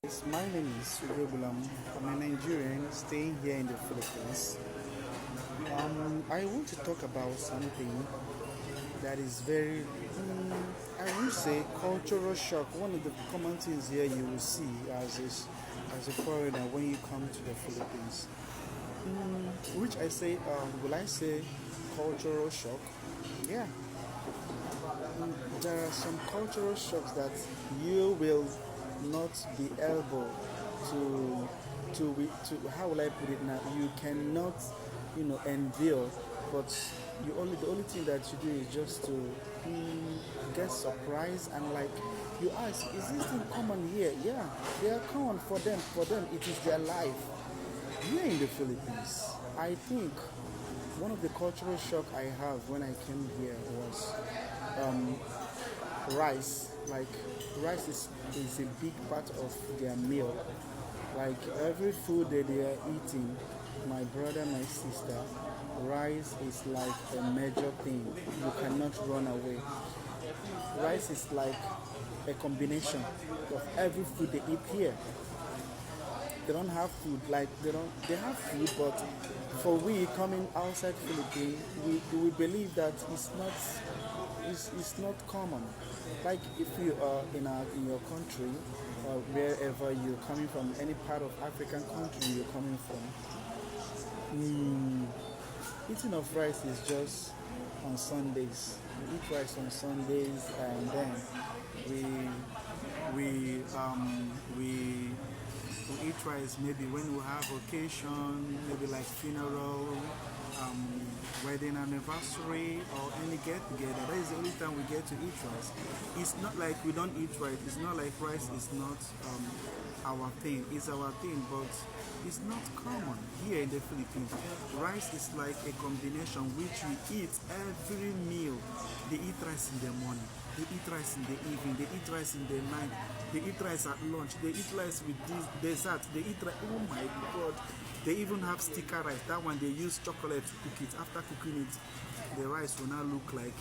Yes, my name is Ugobulam. I'm a Nigerian staying here in the Philippines. I want to talk about something that is very, I would say, cultural shock. One of the common things here you will see as a foreigner when you come to the Philippines, which I say, will I say, cultural shock? Yeah, there are some cultural shocks that you will not be able to to how will I put it now? You cannot, endure, but the only thing that you do is just to get surprised and like you ask, is this thing common here? Yeah, they are common for them. For them, it is their life. Here in the Philippines, I think one of the cultural shock I have when I came here was rice. Like rice is a big part of their meal. Like every food that they are eating, my brother, my sister, rice is like a major thing. You cannot run away. Rice is like a combination of every food they eat here. They don't have food like they have food, but for we coming outside Philippines, we believe that it's not common. Like if you are in your country, wherever you're coming from, any part of African country you're coming from, eating of rice is just on Sundays. We eat rice on Sundays, and then we we eat rice maybe when we have occasion, maybe like funeral, um, wedding anniversary, or any get together. That is the only time we get to eat rice. It's not like we don't eat rice. It's not like rice is not our thing. It's our thing, but it's not common here in the Philippines. Rice is like a combination which we eat every meal. They eat rice in the morning. They eat rice in the evening. They eat rice in the night. They eat rice at lunch. They eat rice with this dessert. They eat rice. Oh my God! They even have sticker rice. That one they use chocolate to cook it. After cooking it, the rice will now look like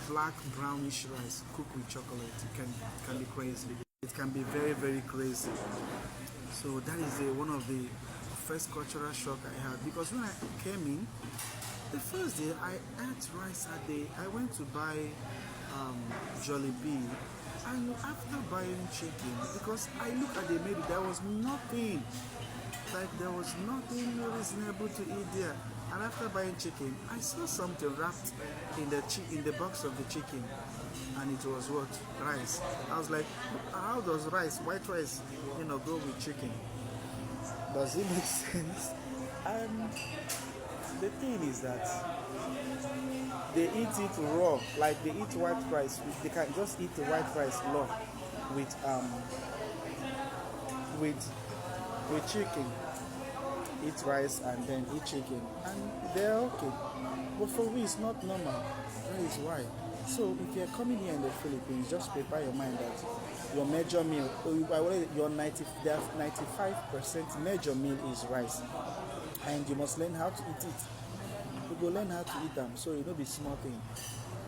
black brownish rice cooked with chocolate. It can be crazy. It can be very very crazy. So that is one of the first cultural shock I had because when I came in, the first day I ate rice a day. I went to buy um, Jollibee, and after buying chicken, because I looked at the menu, there was nothing. Like there was nothing reasonable to eat there. And after buying chicken, I saw something wrapped in the box of the chicken, and it was what rice. I was like, how does white rice, go with chicken? Does it make sense? And the thing is that they eat it raw, like they eat white rice. They can just eat the white rice raw with with chicken. Eat rice and then eat chicken, and they're okay. But for we, it's not normal. That is why. So if you're coming here in the Philippines, just prepare your mind that your major meal, your 95% major meal is rice, and you must learn how to eat it. You go learn how to eat them, so it will be small thing.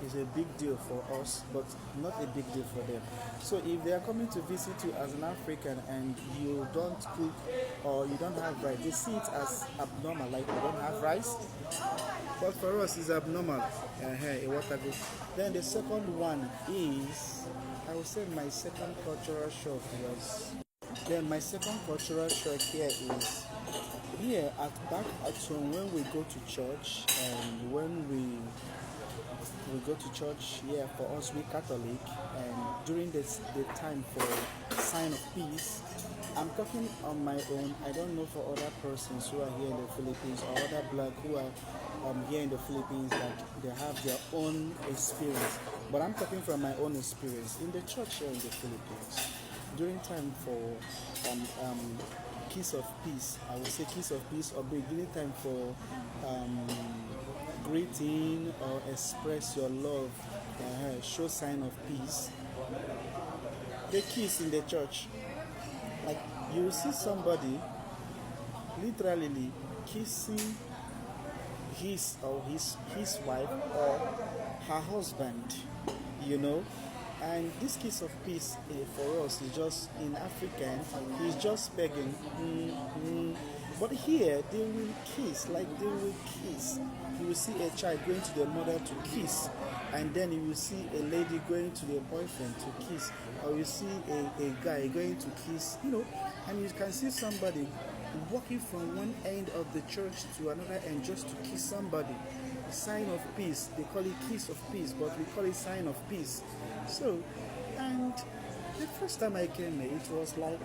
It's a big deal for us, but not a big deal for them. So if they are coming to visit you as an African and you don't cook or you don't have rice, they see it as abnormal, like you don't have rice. But for us, it's abnormal. What a good. Then the second one is, I would say my second cultural shock was. Then my second cultural shock here is here at back at home when we go to church and when we go to church here for us we Catholic, and during the time for sign of peace, I'm talking on my own. I don't know for other persons who are here in the Philippines or other black who are here in the Philippines that they have their own experience, but I'm talking from my own experience in the church here in the Philippines during time for um, um, kiss of peace. I would say kiss of peace, or during time for um, greeting or express your love, show sign of peace. They kiss in the church. Like you will see somebody literally kissing his wife or her husband, you know, And this kiss of peace for us is just in African, is just begging. But here they will kiss, like they will kiss. You will see a child going to their mother to kiss, and then you will see a lady going to their boyfriend to kiss, or you see a guy going to kiss, and you can see somebody walking from one end of the church to another end just to kiss somebody. Sign of peace. They call it kiss of peace, but we call it sign of peace. So, and the first time I came here, it was like,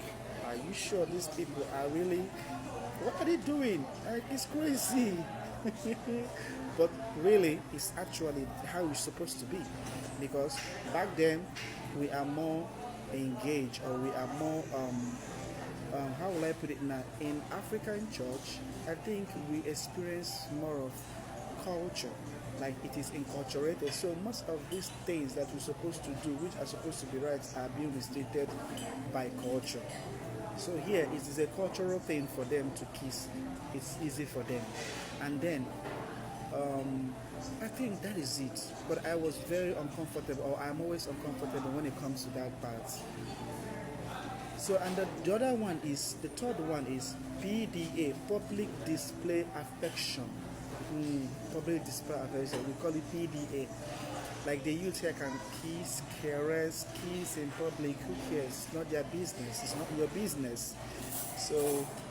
are you sure these people are really, what are they doing? Like, it's crazy. But really, it's actually how it's supposed to be. Because back then, we are more engaged, or we are more, how will I put it now? In African church, I think we experience more of culture, like it is inculturated. So most of these things that we're supposed to do, which are supposed to be right, are being restricted by culture. So here it is a cultural thing for them to kiss. It's easy for them. And then I think that is it. But I was very uncomfortable, or I'm always uncomfortable when it comes to that part. So, and the other one is, the third one is PDA, public display affection. Public display affection, we call it PDA. Like the youth here can kiss, caress, kiss in public. Who cares? It's not their business. It's not your business. So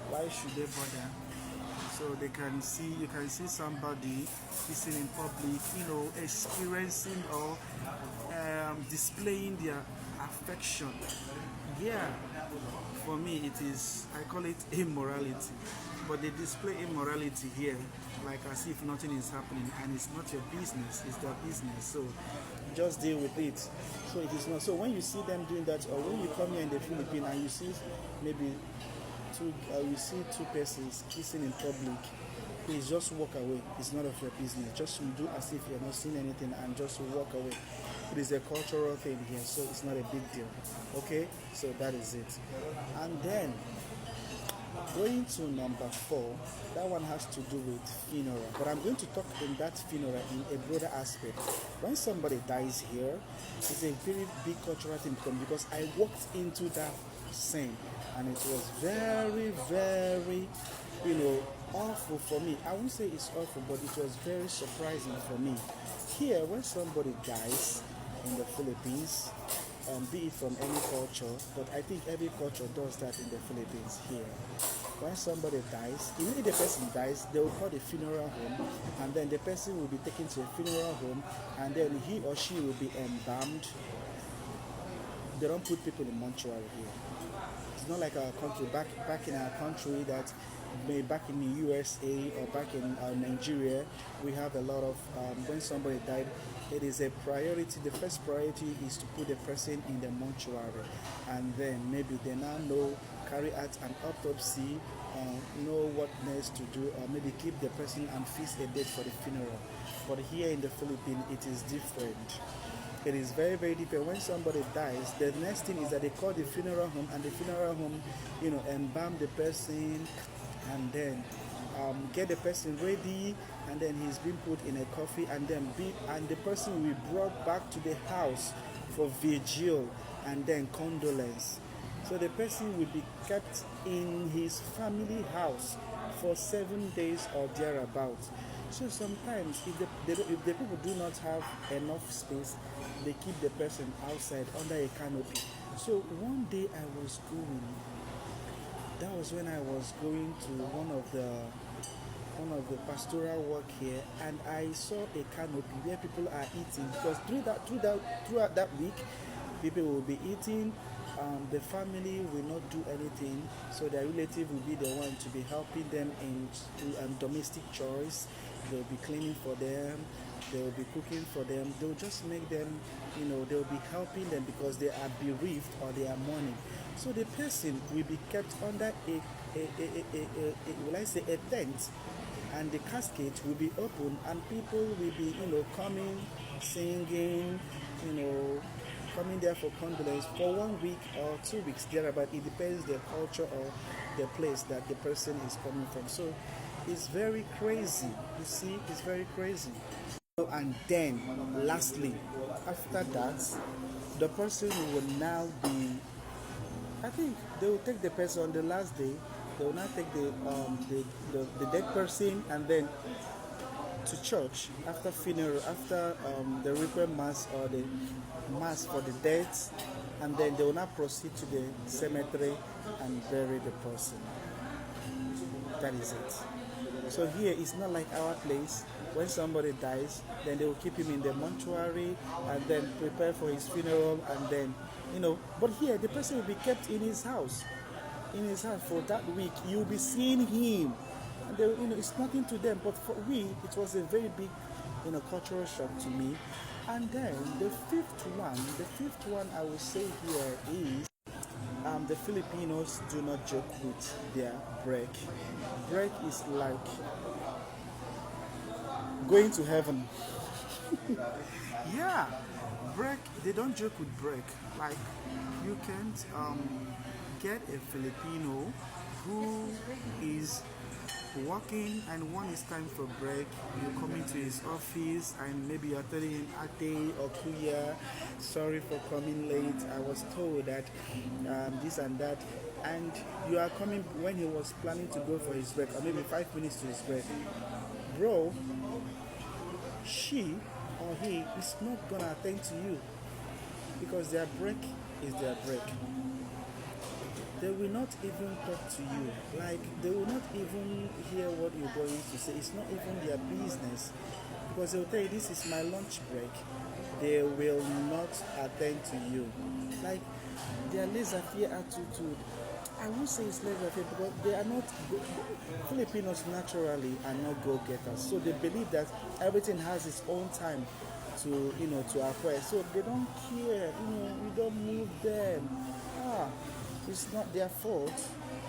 why should they bother? So they can see, you can see somebody kissing in public, experiencing or displaying their affection. Yeah, for me it is, I call it immorality. But they display immorality here, like as if nothing is happening, and it's not your business, it's their business. So just deal with it. So it is not. So when you see them doing that, or when you come here in the Philippines and you see maybe you see two persons kissing in public, please just walk away. It's none of your business. Just do as if you're not seeing anything and just walk away. It is a cultural thing here, so it's not a big deal. Okay, so that is it. And then going to number 4, that one has to do with funeral. But I'm going to talk in that funeral in a broader aspect. When somebody dies here, it's a very big cultural thing because I walked into that scene and it was very, very, awful for me. I won't say it's awful, but it was very surprising for me. Here, when somebody dies in the Philippines, be it from any culture, but I think every culture does that in the Philippines here. When somebody dies, even if the person dies, they will call the funeral home, and then the person will be taken to a funeral home, and then he or she will be embalmed. They don't put people in mortuary here. It's not like our country, back in our country, that back in the USA or back in Nigeria, we have a lot of, when somebody died, it is a priority. The first priority is to put the person in the mortuary, and then maybe they now carry out an autopsy, know what next to do, or maybe keep the person and fix a date for the funeral. But here in the Philippines, it is different. It is very, very different. When somebody dies, the next thing is that they call the funeral home, and the funeral home, embalm the person, and then get the person ready, and then he's been put in a coffin, and the person will be brought back to the house for vigil and then condolence. So the person will be kept in his family house for 7 days or thereabouts. So sometimes if the people do not have enough space, they keep the person outside under a canopy. So one day that was when I was going to one of the pastoral work here, and I saw a canopy where people are eating, because throughout that week, people will be eating. The family will not do anything, so their relative will be the one to be helping them in domestic chores. They'll be cleaning for them, they'll be cooking for them, they'll just make them, they'll be helping them because they are bereaved or they are mourning. So the person will be kept under a tent, and the casket will be open, and people will be, coming, singing, coming there for condolence for 1 week or 2 weeks thereabout. It depends the culture or the place that the person is coming from. So it's very crazy. You see, it's very crazy. And then lastly, after that, the person will now be, I think they will take the person on the last day. They will not take the dead person and then to church after funeral, after the requiem mass or the mass for the dead, and then they will not proceed to the cemetery and bury the person. That is it. So here it's not like our place. When somebody dies, then they will keep him in the mortuary and then prepare for his funeral and then, But here the person will be kept in his house. In his house for that week. You'll be seeing him. And they, it's nothing to them. But for we, it was a very big, cultural shock to me. And then the fifth one I will say here is the Filipinos do not joke with their break. Break is like going to heaven. Yeah, break. They don't joke with break. Like you can't get a Filipino who is working and when it's time for break, you come into his office and maybe you're telling him Ate or Kuya, sorry for coming late. I was told that this and that, and you are coming when he was planning to go for his break or maybe 5 minutes to his break. Bro, she or he is not gonna attend to you because their break is their break. They will not even talk to you. Like, they will not even hear what you're going to say. It's not even their business. Because they'll tell you, this is my lunch break. They will not attend to you. Like, their laissez-faire attitude, I won't say it's laissez-faire because they are not, Filipinos naturally are not go-getters. So they believe that everything has its own time to, to acquire. So they don't care, you don't move them. It's not their fault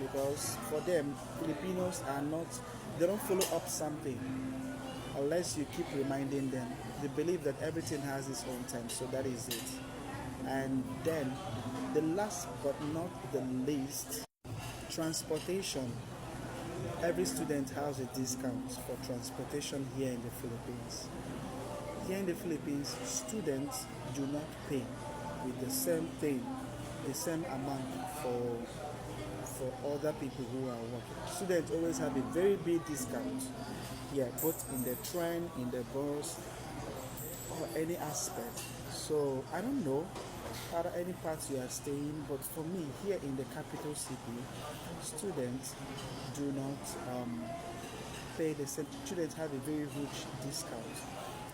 because for them, Filipinos are not, they don't follow up something unless you keep reminding them. They believe that everything has its own time, so that is it. And then, the last but not the least, transportation. Every student has a discount for transportation here in the Philippines. Here in the Philippines, students do not pay with the same thing, the same amount for other people who are working. Students always have a very big discount. Yeah, both in the train, in the bus, or any aspect. So I don't know other any parts you are staying, but for me here in the capital city, students do not pay the same. Students have a very huge discount,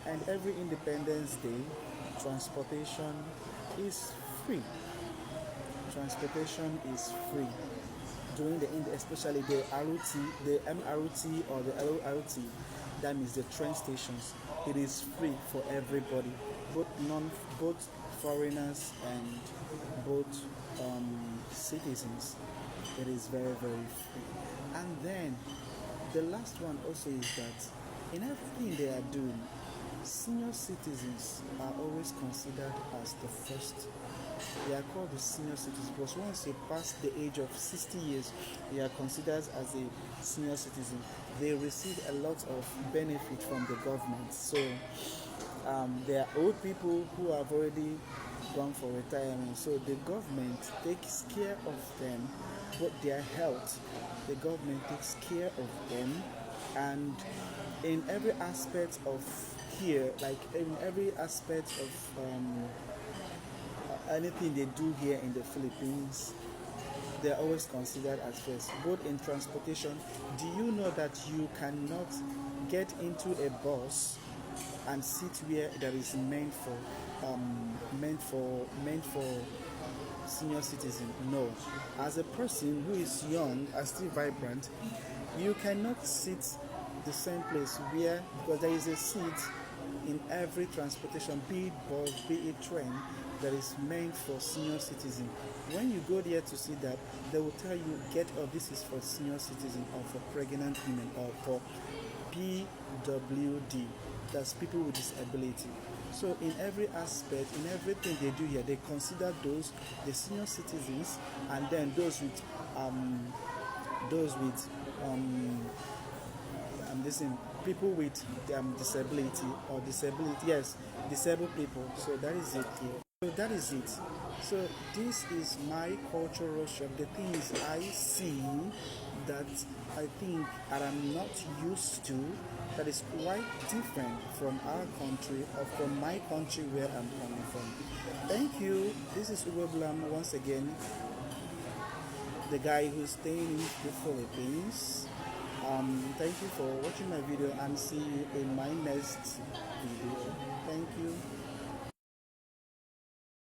and every Independence Day, transportation is free. Transportation is free during especially the ROT, the MRT or the LRT. That means the train stations. It is free for everybody, both foreigners and both citizens. It is very very free. And then the last one also is that in everything they are doing, senior citizens are always considered as the first. They are called the senior citizens because once you pass the age of 60 years, they are considered as a senior citizen. They receive a lot of benefit from the government. So there are old people who have already gone for retirement. So the government takes care of them, but their health, the government takes care of them, and in every aspect of here, like in every aspect of anything they do here in the Philippines, they're always considered as first. Both in transportation, do you know that you cannot get into a bus and sit where that is meant for senior citizen? No. As a person who is young and still vibrant, you cannot sit the same place where, because there is a seat in every transportation, be it bus, be it train, that is meant for senior citizen. When you go there to see that, they will tell you, get up, this is for senior citizen or for pregnant women or for PWD, that's people with disability. So in every aspect, in everything they do here, they consider those the senior citizens, and then those with listen, people with disability or disability, yes, disabled people. So that is it here. So that is it. So this is my cultural shock. The things I see that I think that I'm not used to, that is quite different from our country or from my country where I'm coming from. Thank you. This is Uwe Blam once again, the guy who's staying in the Philippines. Thank you for watching my video and see you in my next video. Thank you.